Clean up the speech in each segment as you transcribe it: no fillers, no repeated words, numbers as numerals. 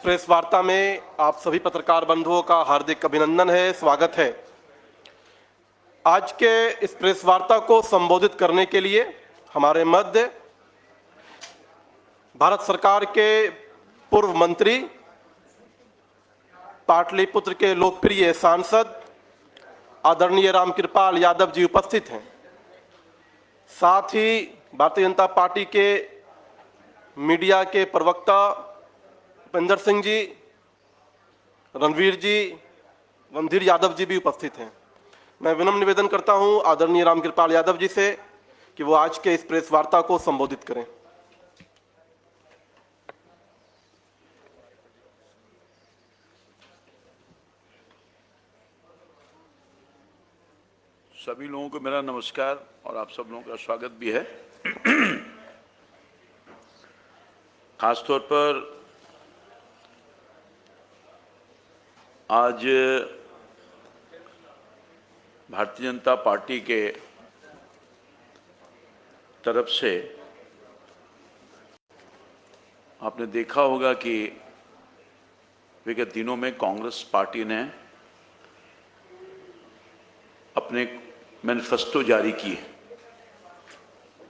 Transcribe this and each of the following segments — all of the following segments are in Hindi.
प्रेस वार्ता में आप सभी पत्रकार बंधुओं का हार्दिक अभिनंदन है, स्वागत है। आज के इस प्रेस वार्ता को संबोधित करने के लिए हमारे मध्य भारत सरकार के पूर्व मंत्री, पाटलिपुत्र के लोकप्रिय सांसद आदरणीय रामकृपाल यादव जी उपस्थित हैं। साथ ही भारतीय जनता पार्टी के मीडिया के प्रवक्ता भूपेंद्र सिंह जी, रणवीर जी, रणधीर यादव जी भी उपस्थित हैं। मैं विनम्र निवेदन करता हूं आदरणीय रामकृपाल यादव जी से कि वो आज के इस प्रेस वार्ता को संबोधित करें। सभी लोगों को मेरा नमस्कार और आप सब लोगों का स्वागत भी है। खासतौर पर आज भारतीय जनता पार्टी के तरफ से आपने देखा होगा कि विगत दिनों में कांग्रेस पार्टी ने अपने मैनिफेस्टो जारी किए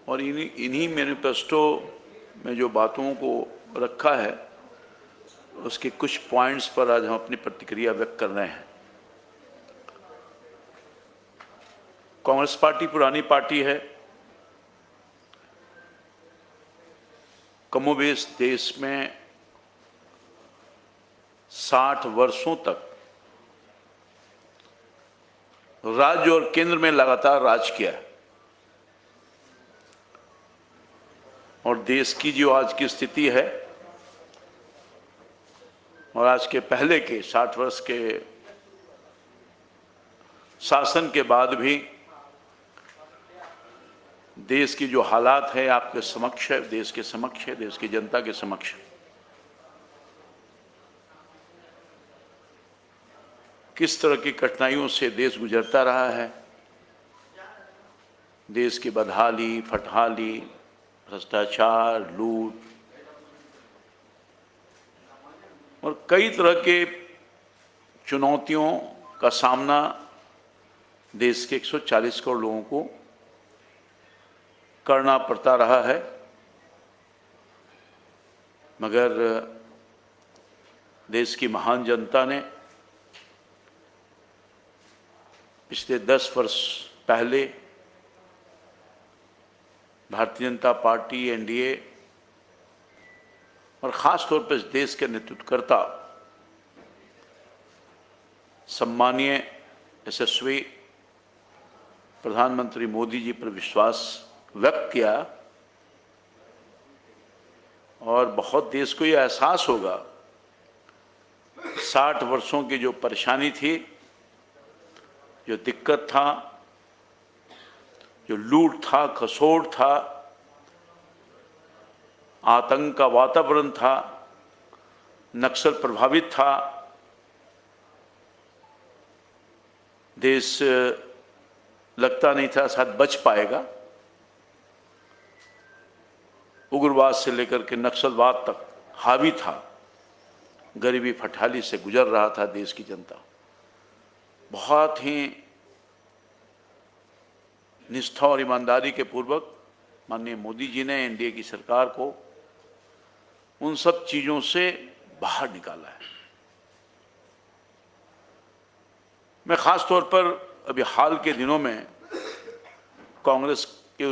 और इन्हीं मैनिफेस्टो में जो बातों को रखा है उसके कुछ पॉइंट्स पर आज हम अपनी प्रतिक्रिया व्यक्त कर रहे हैं। कांग्रेस पार्टी पुरानी पार्टी है। कमोबेश देश में 60 वर्षों तक राज्य और केंद्र में लगातार राज किया है और देश की जो आज की स्थिति है और आज के पहले के 60 वर्ष के शासन के बाद भी देश की जो हालात है आपके समक्ष है, देश के समक्ष है, देश की जनता के समक्ष है। किस तरह की कठिनाइयों से देश गुजरता रहा है। देश की बदहाली, फटहाली, भ्रष्टाचार, लूट और कई तरह के चुनौतियों का सामना देश के 140 करोड़ लोगों को करना पड़ता रहा है। मगर देश की महान जनता ने पिछले 10 वर्ष पहले भारतीय जनता पार्टी, एनडीए और ख़ास तौर पर इस देश के नेतृत्वकर्ता सम्मानीय यशस्वी प्रधानमंत्री मोदी जी पर विश्वास व्यक्त किया और बहुत देश को यह एहसास होगा 60 वर्षों की जो परेशानी थी, जो दिक्कत था, जो लूट था, खसोट था, आतंक का वातावरण था, नक्सल प्रभावित था, देश लगता नहीं था शायद बच पाएगा। उग्रवाद से लेकर के नक्सलवाद तक हावी था। गरीबी फटहाली से गुजर रहा था देश की जनता। बहुत ही निष्ठा और ईमानदारी के पूर्वक माननीय मोदी जी ने एनडीए की सरकार को उन सब चीज़ों से बाहर निकाला है। मैं ख़ास तौर पर अभी हाल के दिनों में कांग्रेस के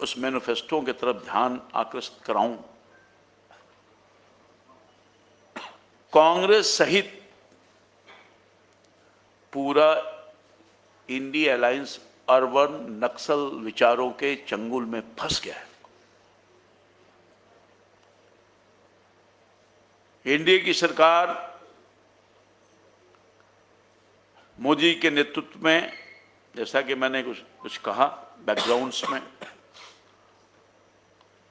उस मैनिफेस्टो की तरफ ध्यान आकर्षित कराऊं। कांग्रेस सहित पूरा इंडिया अलायंस अर्बन नक्सल विचारों के चंगुल में फंस गया है। एनडीए की सरकार मोदी के नेतृत्व में, जैसा कि मैंने कुछ कहा बैकग्राउंड्स में,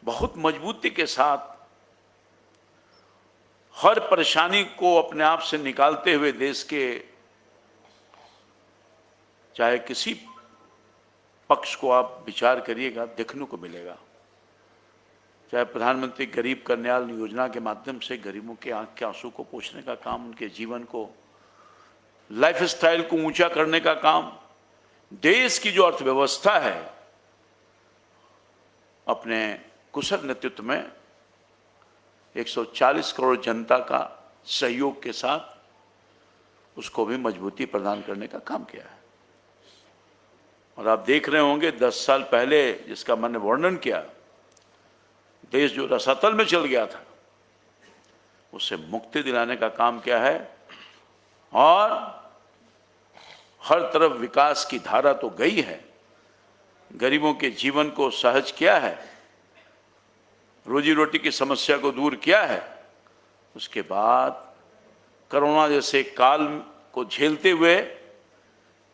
बहुत मजबूती के साथ हर परेशानी को अपने आप से निकालते हुए देश के चाहे किसी पक्ष को आप विचार करिएगा देखने को मिलेगा चाहे प्रधानमंत्री गरीब कल्याण योजना के माध्यम से गरीबों के आंख के आंसू को पोंछने का काम, उनके जीवन को, लाइफ स्टाइल को ऊंचा करने का काम, देश की जो अर्थव्यवस्था है अपने कुशल नेतृत्व में 140 करोड़ जनता का सहयोग के साथ उसको भी मजबूती प्रदान करने का काम किया है। और आप देख रहे होंगे 10 साल पहले जिसका मैंने वर्णन किया, देश जो रसातल में चल गया था उससे मुक्ति दिलाने का काम किया है। और हर तरफ विकास की धारा तो गई है, गरीबों के जीवन को सहज किया है, रोजी रोटी की समस्या को दूर किया है। उसके बाद कोरोना जैसे काल को झेलते हुए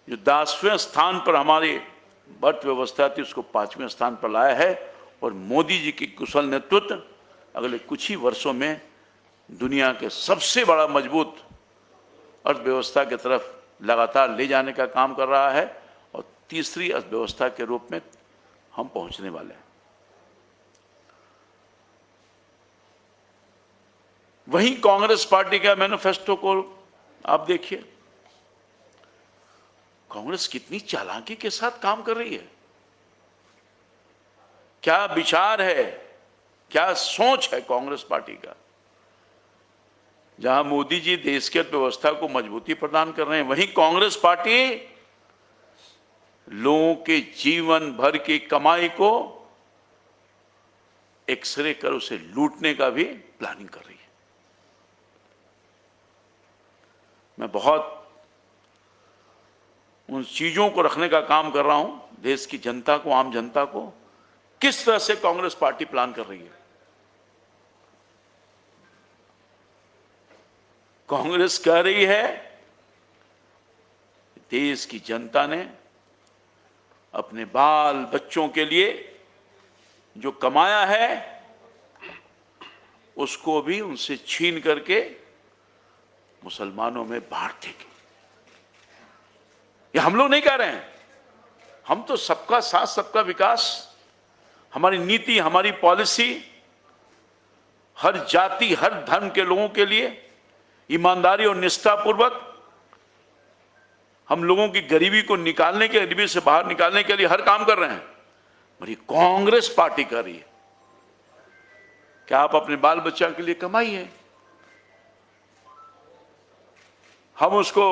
जो 10वें स्थान पर हमारी अर्थव्यवस्था थी उसको 5वें स्थान पर लाया है। और मोदी जी की कुशल नेतृत्व अगले कुछ ही वर्षों में दुनिया के सबसे बड़ा मजबूत अर्थव्यवस्था की तरफ लगातार ले जाने का काम कर रहा है और तीसरी अर्थव्यवस्था के रूप में हम पहुंचने वाले हैं। वहीं कांग्रेस पार्टी का मैनिफेस्टो को आप देखिए, कांग्रेस कितनी चालाकी के साथ काम कर रही है। क्या विचार है, क्या सोच है कांग्रेस पार्टी का। जहां मोदी जी देश की अर्थव्यवस्था को मजबूती प्रदान कर रहे हैं, वहीं कांग्रेस पार्टी लोगों के जीवन भर की कमाई को एक्सरे कर उसे लूटने का भी प्लानिंग कर रही है। मैं बहुत उन चीजों को रखने का काम कर रहा हूं, देश की जनता को, आम जनता को किस तरह से कांग्रेस पार्टी प्लान कर रही है। कांग्रेस कह रही है देश की जनता ने अपने बाल बच्चों के लिए जो कमाया है उसको भी उनसे छीन करके मुसलमानों में बांट देगी। ये हम लोग नहीं कह रहे हैं, हम तो सबका साथ सबका विकास, हमारी नीति, हमारी पॉलिसी हर जाति हर धर्म के लोगों के लिए ईमानदारी और निष्ठापूर्वक हम लोगों की गरीबी को निकालने के, गरीबी से बाहर निकालने के लिए हर काम कर रहे हैं। मेरी कांग्रेस पार्टी कर रही है कि आप अपने बाल बच्चा के लिए कमाइए, हम उसको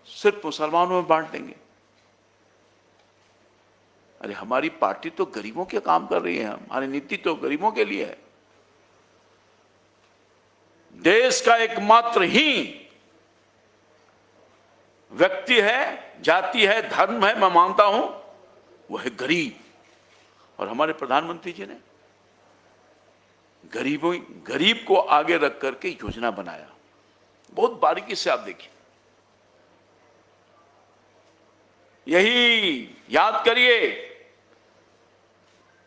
सिर्फ मुसलमानों में बांट देंगे। अरे हमारी पार्टी तो गरीबों के काम कर रही है, हमारी नीति तो गरीबों के लिए है। देश का एकमात्र ही व्यक्ति है, जाति है, धर्म है, मैं मानता हूं वो है गरीब। और हमारे प्रधानमंत्री जी ने गरीब को आगे रख करके योजना बनाया। बहुत बारीकी से आप देखिए, यही याद करिए,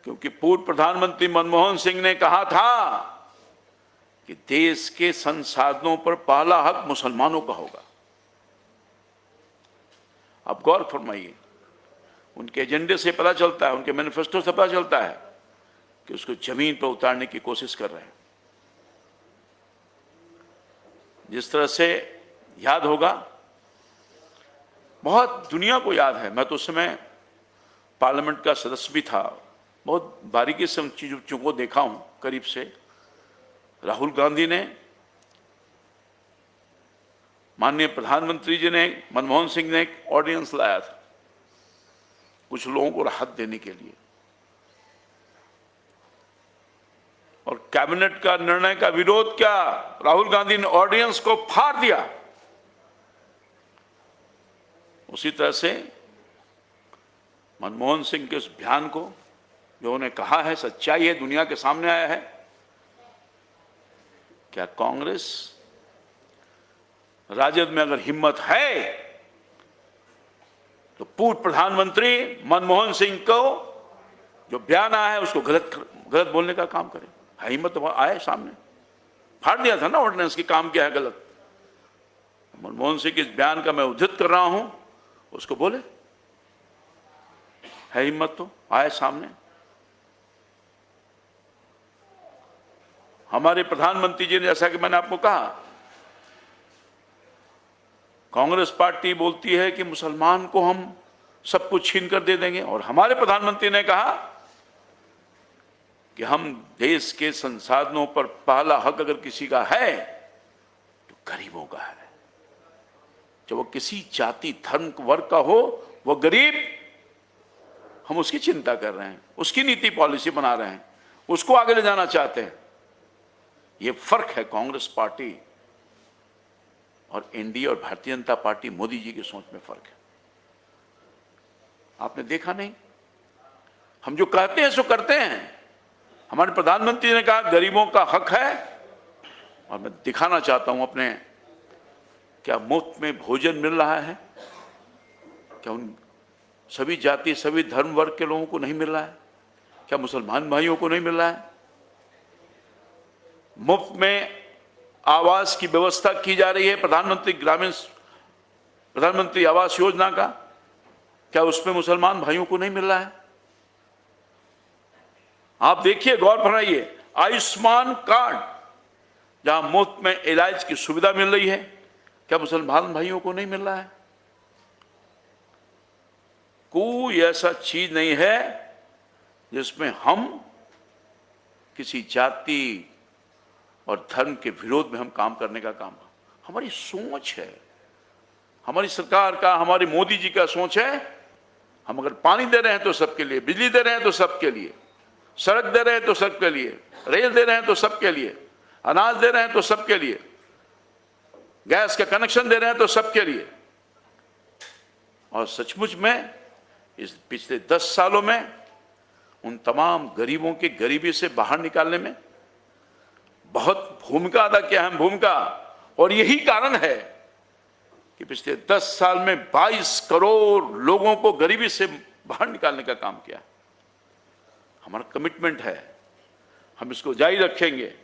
क्योंकि पूर्व प्रधानमंत्री मनमोहन सिंह ने कहा था कि देश के संसाधनों पर पहला हक मुसलमानों का होगा। आप गौर फरमाइए, उनके एजेंडे से पता चलता है, उनके मैनिफेस्टो से पता चलता है कि उसको जमीन पर उतारने की कोशिश कर रहे हैं। जिस तरह से याद होगा, बहुत दुनिया को याद है, मैं तो उस समय पार्लियामेंट का सदस्य भी था, बहुत बारीकी से उन चीजों को देखा हूं करीब से। राहुल गांधी ने, माननीय प्रधानमंत्री जी ने, मनमोहन सिंह ने एक ऑर्डिनेंस लाया था कुछ लोगों को राहत देने के लिए, और कैबिनेट का निर्णय का विरोध किया। राहुल गांधी ने ऑर्डिनेंस को फाड़ दिया। उसी तरह से मनमोहन सिंह के उस बयान को जो उन्होंने कहा है, सच्चाई है, दुनिया के सामने आया है। क्या कांग्रेस, राजद में अगर हिम्मत है तो पूर्व प्रधानमंत्री मनमोहन सिंह को जो बयान आया है उसको गलत बोलने का काम करे? है हिम्मत तो आए सामने, फाड़ दिया था ना ऑर्डिनेंस की, काम किया है गलत। मनमोहन सिंह के इस बयान का मैं उद्धृत कर रहा हूं, उसको बोले, है हिम्मत तो आए सामने। हमारे प्रधानमंत्री जी ने, जैसा कि मैंने आपको कहा, कांग्रेस पार्टी बोलती है कि मुसलमान को हम सब कुछ छीन कर दे देंगे, और हमारे प्रधानमंत्री ने कहा कि हम देश के संसाधनों पर पहला हक अगर किसी का है तो गरीबों का है। जब वो किसी जाति धर्म वर्ग का हो, वो गरीब, हम उसकी चिंता कर रहे हैं, उसकी नीति पॉलिसी बना रहे हैं, उसको आगे ले जाना चाहते हैं। ये फर्क है कांग्रेस पार्टी और एनडीए और भारतीय जनता पार्टी मोदी जी की सोच में फर्क है। आपने देखा नहीं, हम जो कहते हैं सो करते हैं। हमारे प्रधानमंत्री ने कहा गरीबों का हक है, और मैं दिखाना चाहता हूं अपने, क्या मुफ्त में भोजन मिल रहा है? क्या उन सभी जाति सभी धर्म वर्ग के लोगों को नहीं मिल रहा है? क्या मुसलमान भाइयों को नहीं मिल रहा है? मुफ्त में आवास की व्यवस्था की जा रही है, प्रधानमंत्री आवास योजना का, क्या उसमें मुसलमान भाइयों को नहीं मिल रहा है? आप देखिए, गौर फरमाइए, आयुष्मान कार्ड जहां मुफ्त में इलाज की सुविधा मिल रही है, क्या मुसलमान भाइयों को नहीं मिल रहा है? कोई ऐसा चीज नहीं है जिसमें हम किसी जाति और धर्म के विरोध में हम काम करने का काम, हमारी सोच है, हमारी सरकार का, हमारे मोदी जी का सोच है। हम अगर पानी दे रहे हैं तो सबके लिए, बिजली दे रहे हैं तो सबके लिए, सड़क दे रहे हैं तो सबके लिए, रेल दे रहे हैं तो सबके लिए, अनाज दे रहे हैं तो सबके लिए, गैस का कनेक्शन दे रहे हैं तो सबके लिए। और सचमुच में इस पिछले 10 सालों में उन तमाम गरीबों के गरीबी से बाहर निकालने में बहुत भूमिका अदा किया, अहम भूमिका। और यही कारण है कि पिछले 10 साल में 22 करोड़ लोगों को गरीबी से बाहर निकालने का काम किया। हमारा कमिटमेंट है, हम इसको जारी रखेंगे।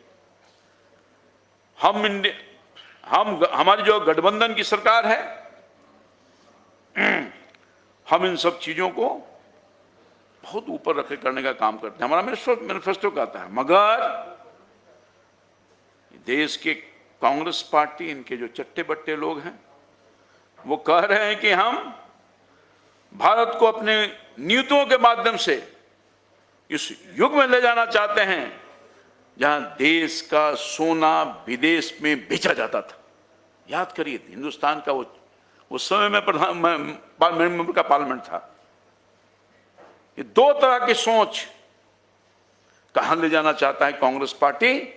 हमारी जो गठबंधन की सरकार है, हम इन सब चीजों को बहुत ऊपर रखे करने का काम करते हैं। हमारा मैनिफेस्टो कहता है, मगर देश के कांग्रेस पार्टी, इनके जो चट्टे बट्टे लोग हैं, वो कह रहे हैं कि हम भारत को अपने नीतियों के माध्यम से इस युग में ले जाना चाहते हैं जहां देश का सोना विदेश में बेचा जाता था। याद करिए, हिंदुस्तान का उस समय में मेंबर का पार्लियामेंट था। ये दो तरह की सोच कहां ले जाना चाहता है कांग्रेस पार्टी,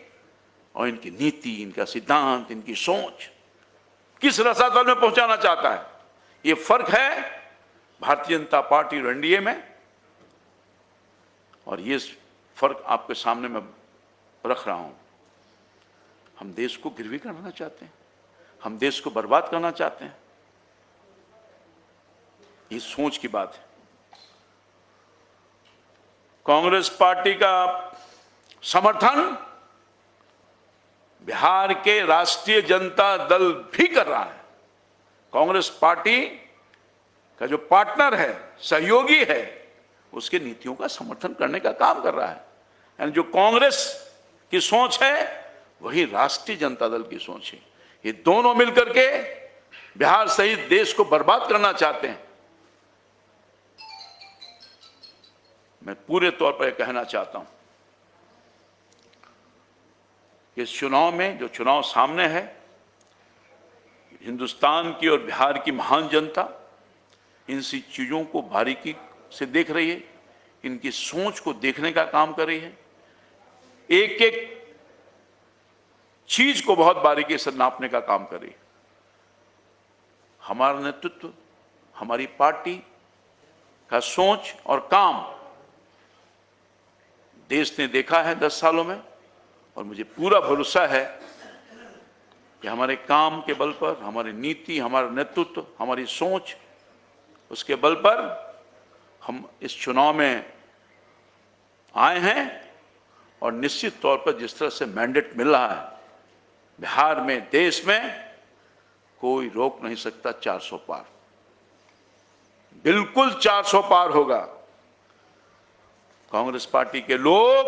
और इनकी नीति, इनका सिद्धांत, इनकी सोच किस रसातल में पहुंचाना चाहता है। ये फर्क है भारतीय जनता पार्टी और एनडीए में, और ये फर्क आपके सामने मैं रख रहा हूं। हम देश को गिरवी करना चाहते हैं, हम देश को बर्बाद करना चाहते हैं, ये सोच की बात है। कांग्रेस पार्टी का समर्थन बिहार के राष्ट्रीय जनता दल भी कर रहा है। कांग्रेस पार्टी का जो पार्टनर है, सहयोगी है, उसके नीतियों का समर्थन करने का काम कर रहा है। यानी जो कांग्रेस की सोच है वही राष्ट्रीय जनता दल की सोच है। ये दोनों मिलकर के बिहार सहित देश को बर्बाद करना चाहते हैं। मैं पूरे तौर पर यह कहना चाहता हूं, इस चुनाव में, जो चुनाव सामने है, हिंदुस्तान की और बिहार की महान जनता इन सी चीजों को बारीकी से देख रही है, इनकी सोच को देखने का काम कर रही है, एक एक चीज को बहुत बारीकी से नापने का काम कर रही है। हमारा नेतृत्व, हमारी पार्टी का सोच और काम देश ने देखा है 10 सालों में, और मुझे पूरा भरोसा है कि हमारे काम के बल पर, हमारी नीति, हमारा नेतृत्व, हमारी सोच, उसके बल पर हम इस चुनाव में आए हैं। और निश्चित तौर पर जिस तरह से मैंडेट मिल रहा है बिहार में, देश में, कोई रोक नहीं सकता 400 पार। बिल्कुल 400 पार होगा। कांग्रेस पार्टी के लोग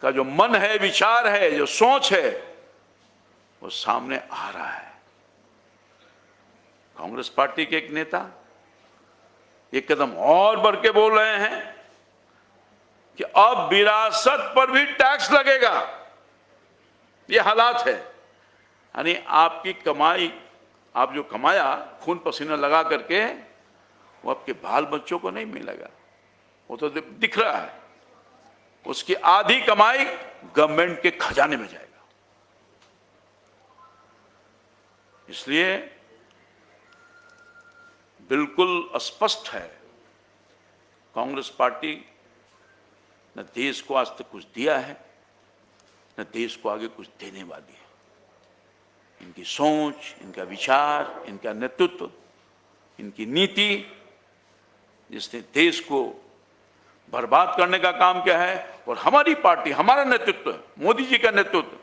का जो मन है, विचार है, जो सोच है, वो सामने आ रहा है। कांग्रेस पार्टी के एक नेता एक कदम और बढ़ के बोल रहे हैं कि अब विरासत पर भी टैक्स लगेगा। ये हालात है, यानी आपकी कमाई, आप जो कमाया खून पसीना लगा करके, वो आपके बाल बच्चों को नहीं मिलेगा, वो तो दिख रहा है। उसकी आधी कमाई गवर्नमेंट के खजाने में जाएगा। इसलिए बिल्कुल स्पष्ट है, कांग्रेस पार्टी न देश को आज तक कुछ दिया है, न देश को आगे कुछ देने वाली है। इनकी सोच, इनका विचार, इनका नेतृत्व, इनकी नीति, जिसने देश को बर्बाद करने का काम किया है, और हमारी पार्टी, हमारा नेतृत्व, मोदी जी का नेतृत्व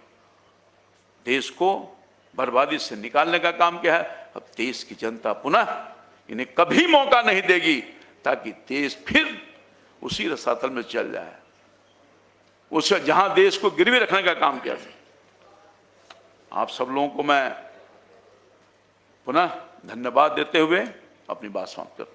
देश को बर्बादी से निकालने का काम किया है। अब देश की जनता पुनः इन्हें कभी मौका नहीं देगी ताकि देश फिर उसी रसातल में चल जाए, उसे जहां देश को गिरवी रखने का काम किया था। आप सब लोगों को मैं पुनः धन्यवाद देते हुए अपनी बात समाप्त करता हूं।